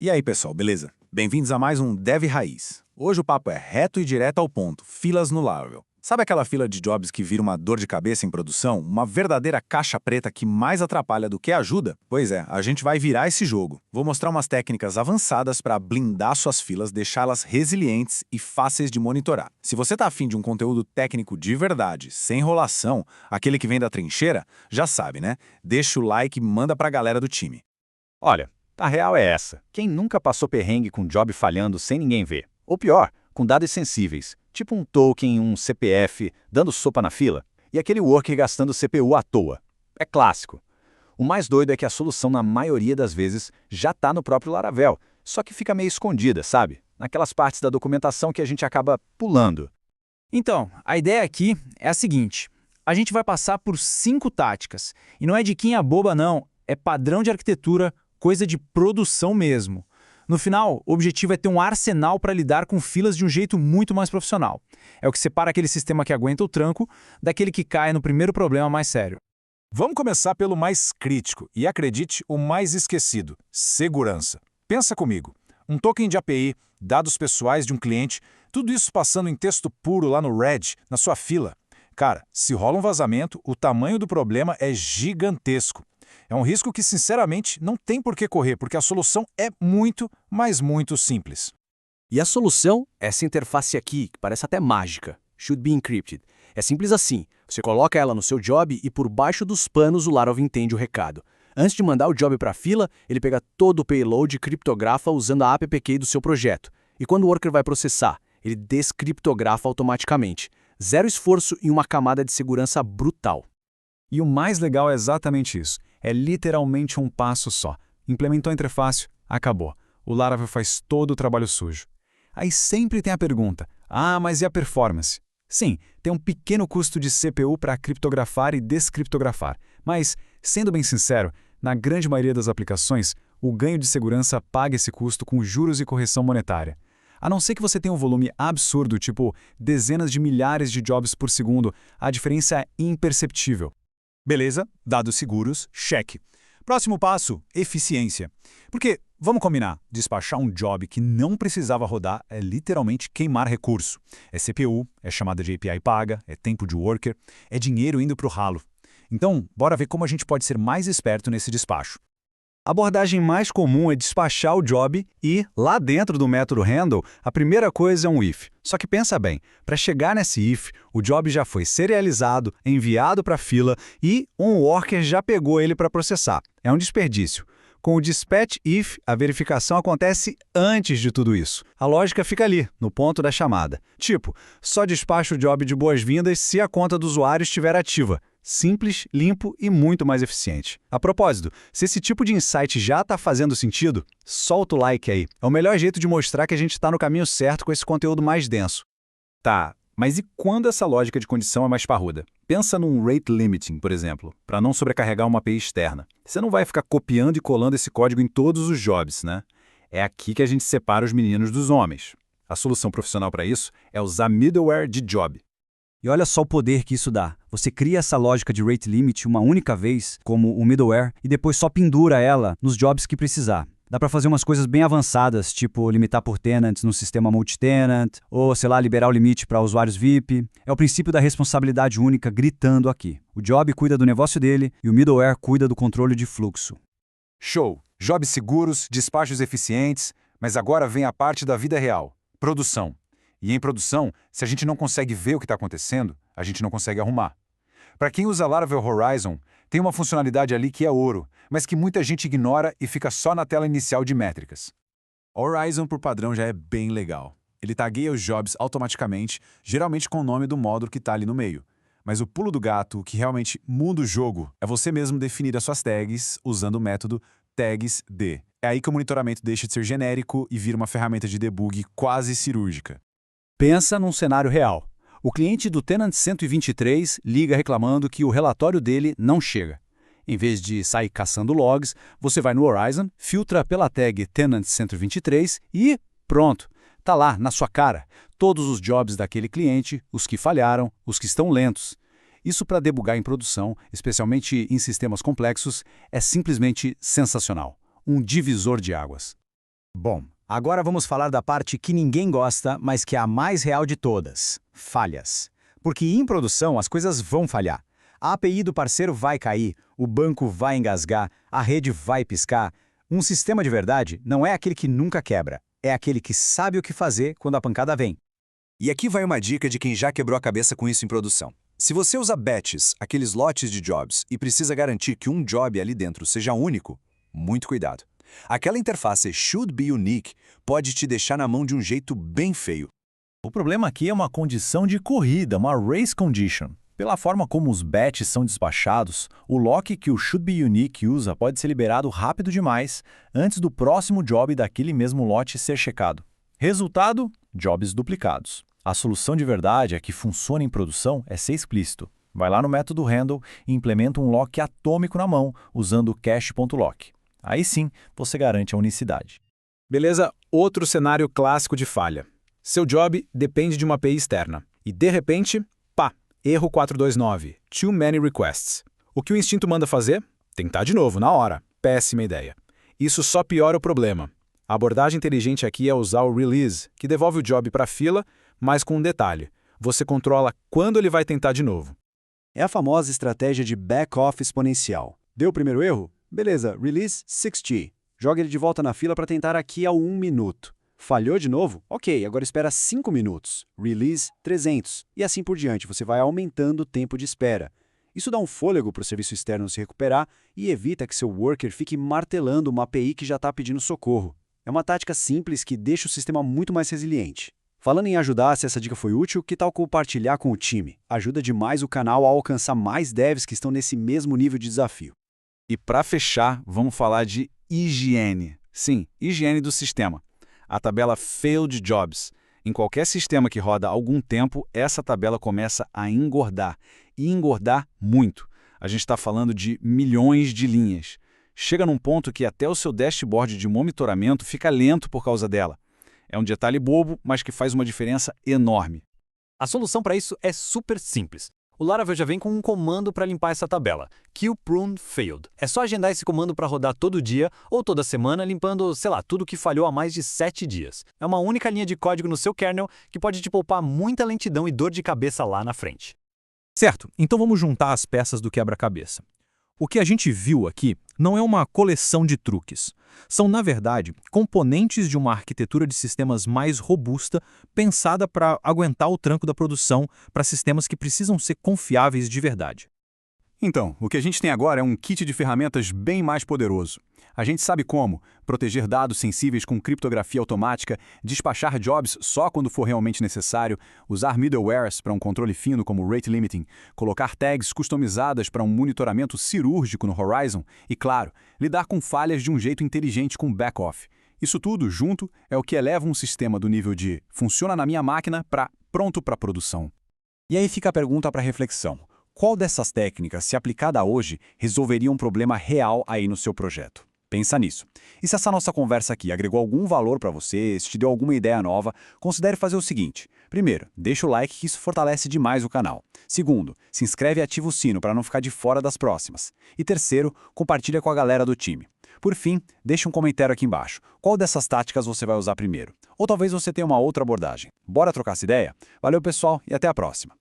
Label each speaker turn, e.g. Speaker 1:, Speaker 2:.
Speaker 1: E aí, pessoal, beleza? Bem-vindos a mais um Dev Raiz. Hoje o papo é reto e direto ao ponto, filas no Laravel. Sabe aquela fila de jobs que vira uma dor de cabeça em produção? Uma verdadeira caixa preta que mais atrapalha do que ajuda? Pois é, a gente vai virar esse jogo. Vou mostrar umas técnicas avançadas para blindar suas filas, deixá-las resilientes e fáceis de monitorar. Se você tá afim de um conteúdo técnico de verdade, sem enrolação, aquele que vem da trincheira, já sabe, né? Deixa o like e manda pra galera do time.
Speaker 2: Olha, a real é essa. Quem nunca passou perrengue com job falhando sem ninguém ver? Ou pior, com dados sensíveis, tipo um token, um CPF, dando sopa na fila, e aquele worker gastando CPU à toa. É clássico. O mais doido é que a solução, na maioria das vezes, já está no próprio Laravel, só que fica meio escondida, sabe? Naquelas partes da documentação que a gente acaba pulando.
Speaker 3: Então, a ideia aqui é a seguinte. A gente vai passar por 5 táticas. E não é diquinha boba, não. É padrão de arquitetura, coisa de produção mesmo. No final, o objetivo é ter um arsenal para lidar com filas de um jeito muito mais profissional. É o que separa aquele sistema que aguenta o tranco daquele que cai no primeiro problema mais sério.
Speaker 4: Vamos começar pelo mais crítico e, acredite, o mais esquecido: segurança. Pensa comigo. Um token de API, dados pessoais de um cliente, tudo isso passando em texto puro lá no Red, na sua fila. Cara, se rola um vazamento, o tamanho do problema é gigantesco. É um risco que, sinceramente, não tem por que correr, porque a solução é muito, mas muito simples.
Speaker 5: E a solução? Essa interface aqui, que parece até mágica. Should be encrypted. É simples assim. Você coloca ela no seu job e por baixo dos panos o Laravel entende o recado. Antes de mandar o job para a fila, ele pega todo o payload e criptografa usando a APK do seu projeto. E quando o worker vai processar, ele descriptografa automaticamente. Zero esforço e uma camada de segurança brutal.
Speaker 6: E o mais legal é exatamente isso. É literalmente um passo só. Implementou a interface, acabou. O Laravel faz todo o trabalho sujo. Aí sempre tem a pergunta: mas e a performance? Sim, tem um pequeno custo de CPU para criptografar e descriptografar. Mas, sendo bem sincero, na grande maioria das aplicações, o ganho de segurança paga esse custo com juros e correção monetária. A não ser que você tenha um volume absurdo, tipo dezenas de milhares de jobs por segundo, a diferença é imperceptível.
Speaker 4: Beleza, dados seguros, cheque. Próximo passo, eficiência. Porque, vamos combinar, despachar um job que não precisava rodar é literalmente queimar recurso. É CPU, é chamada de API paga, é tempo de worker, é dinheiro indo para o ralo. Então, bora ver como a gente pode ser mais esperto nesse despacho.
Speaker 6: A abordagem mais comum é despachar o job e, lá dentro do método handle, a primeira coisa é um if. Só que pensa bem, para chegar nesse if, o job já foi serializado, enviado para a fila e um worker já pegou ele para processar. É um desperdício. Com o dispatch if, a verificação acontece antes de tudo isso. A lógica fica ali, no ponto da chamada. Tipo, só despacha o job de boas-vindas se a conta do usuário estiver ativa. Simples, limpo e muito mais eficiente. A propósito, se esse tipo de insight já está fazendo sentido, solta o like aí. É o melhor jeito de mostrar que a gente está no caminho certo com esse conteúdo mais denso.
Speaker 2: Tá, mas e quando essa lógica de condição é mais parruda? Pensa num rate limiting, por exemplo, para não sobrecarregar uma API externa. Você não vai ficar copiando e colando esse código em todos os jobs, né? É aqui que a gente separa os meninos dos homens. A solução profissional para isso é usar middleware de job.
Speaker 7: E olha só o poder que isso dá. Você cria essa lógica de rate limit uma única vez, como o middleware, e depois só pendura ela nos jobs que precisar. Dá para fazer umas coisas bem avançadas, tipo limitar por tenants no sistema multi-tenant, ou, sei lá, liberar o limite para usuários VIP. É o princípio da responsabilidade única gritando aqui. O job cuida do negócio dele e o middleware cuida do controle de fluxo.
Speaker 4: Show! Jobs seguros, despachos eficientes, mas agora vem a parte da vida real: produção. E em produção, se a gente não consegue ver o que está acontecendo, a gente não consegue arrumar. Para quem usa Laravel Horizon, tem uma funcionalidade ali que é ouro, mas que muita gente ignora e fica só na tela inicial de métricas.
Speaker 1: Horizon, por padrão, já é bem legal. Ele tagueia os jobs automaticamente, geralmente com o nome do módulo que está ali no meio. Mas o pulo do gato, que realmente muda o jogo, é você mesmo definir as suas tags usando o método tagsD. É aí que o monitoramento deixa de ser genérico e vira uma ferramenta de debug quase cirúrgica.
Speaker 7: Pensa num cenário real. O cliente do Tenant 123 liga reclamando que o relatório dele não chega. Em vez de sair caçando logs, você vai no Horizon, filtra pela tag Tenant 123 e pronto. Tá lá, na sua cara, todos os jobs daquele cliente, os que falharam, os que estão lentos. Isso para debugar em produção, especialmente em sistemas complexos, é simplesmente sensacional. Um divisor de águas. Bom, agora vamos falar da parte que ninguém gosta, mas que é a mais real de todas: falhas. Porque em produção as coisas vão falhar. A API do parceiro vai cair, o banco vai engasgar, a rede vai piscar. Um sistema de verdade não é aquele que nunca quebra, é aquele que sabe o que fazer quando a pancada vem.
Speaker 8: E aqui vai uma dica de quem já quebrou a cabeça com isso em produção. Se você usa batches, aqueles lotes de jobs, e precisa garantir que um job ali dentro seja único, muito cuidado. Aquela interface should be unique pode te deixar na mão de um jeito bem feio.
Speaker 2: O problema aqui é uma condição de corrida, uma race condition. Pela forma como os batches são despachados, o lock que o should be unique usa pode ser liberado rápido demais antes do próximo job daquele mesmo lote ser checado. Resultado? Jobs duplicados. A solução de verdade é que funciona em produção é ser explícito. Vai lá no método handle e implementa um lock atômico na mão, usando o cache.lock. Aí sim, você garante a unicidade.
Speaker 5: Beleza, outro cenário clássico de falha. Seu job depende de uma API externa. E de repente, pá, erro 429, too many requests. O que o instinto manda fazer? Tentar de novo, na hora. Péssima ideia. Isso só piora o problema. A abordagem inteligente aqui é usar o release, que devolve o job para a fila, mas com um detalhe: você controla quando ele vai tentar de novo.
Speaker 9: É a famosa estratégia de back-off exponencial. Deu o primeiro erro? Beleza, release 6G. Joga ele de volta na fila para tentar aqui a 1 minuto. Falhou de novo? Ok, agora espera 5 minutos. Release 300. E assim por diante, você vai aumentando o tempo de espera. Isso dá um fôlego para o serviço externo se recuperar e evita que seu worker fique martelando uma API que já está pedindo socorro. É uma tática simples que deixa o sistema muito mais resiliente. Falando em ajudar, se essa dica foi útil, que tal compartilhar com o time? Ajuda demais o canal a alcançar mais devs que estão nesse mesmo nível de desafio.
Speaker 6: E para fechar, vamos falar de higiene. Sim, higiene do sistema. A tabela Failed Jobs. Em qualquer sistema que roda há algum tempo, essa tabela começa a engordar. E engordar muito. A gente está falando de milhões de linhas. Chega num ponto que até o seu dashboard de monitoramento fica lento por causa dela. É um detalhe bobo, mas que faz uma diferença enorme.
Speaker 10: A solução para isso é super simples. O Laravel já vem com um comando para limpar essa tabela, QPruneFailed. É só agendar esse comando para rodar todo dia ou toda semana, limpando, sei lá, tudo que falhou há mais de 7 dias. É uma única linha de código no seu kernel que pode te poupar muita lentidão e dor de cabeça lá na frente.
Speaker 11: Certo, então vamos juntar as peças do quebra-cabeça. O que a gente viu aqui não é uma coleção de truques. São, na verdade, componentes de uma arquitetura de sistemas mais robusta, pensada para aguentar o tranco da produção para sistemas que precisam ser confiáveis de verdade.
Speaker 6: Então, o que a gente tem agora é um kit de ferramentas bem mais poderoso. A gente sabe como proteger dados sensíveis com criptografia automática, despachar jobs só quando for realmente necessário, usar middlewares para um controle fino como rate limiting, colocar tags customizadas para um monitoramento cirúrgico no Horizon e, claro, lidar com falhas de um jeito inteligente com back-off. Isso tudo, junto, é o que eleva um sistema do nível de funciona na minha máquina para pronto para produção.
Speaker 1: E aí fica a pergunta para reflexão. Qual dessas técnicas, se aplicada hoje, resolveria um problema real aí no seu projeto? Pensa nisso. E se essa nossa conversa aqui agregou algum valor para você, se te deu alguma ideia nova, considere fazer o seguinte. Primeiro, deixa o like que isso fortalece demais o canal. Segundo, se inscreve e ativa o sino para não ficar de fora das próximas. E terceiro, compartilha com a galera do time. Por fim, deixa um comentário aqui embaixo. Qual dessas táticas você vai usar primeiro? Ou talvez você tenha uma outra abordagem. Bora trocar essa ideia? Valeu, pessoal, e até a próxima.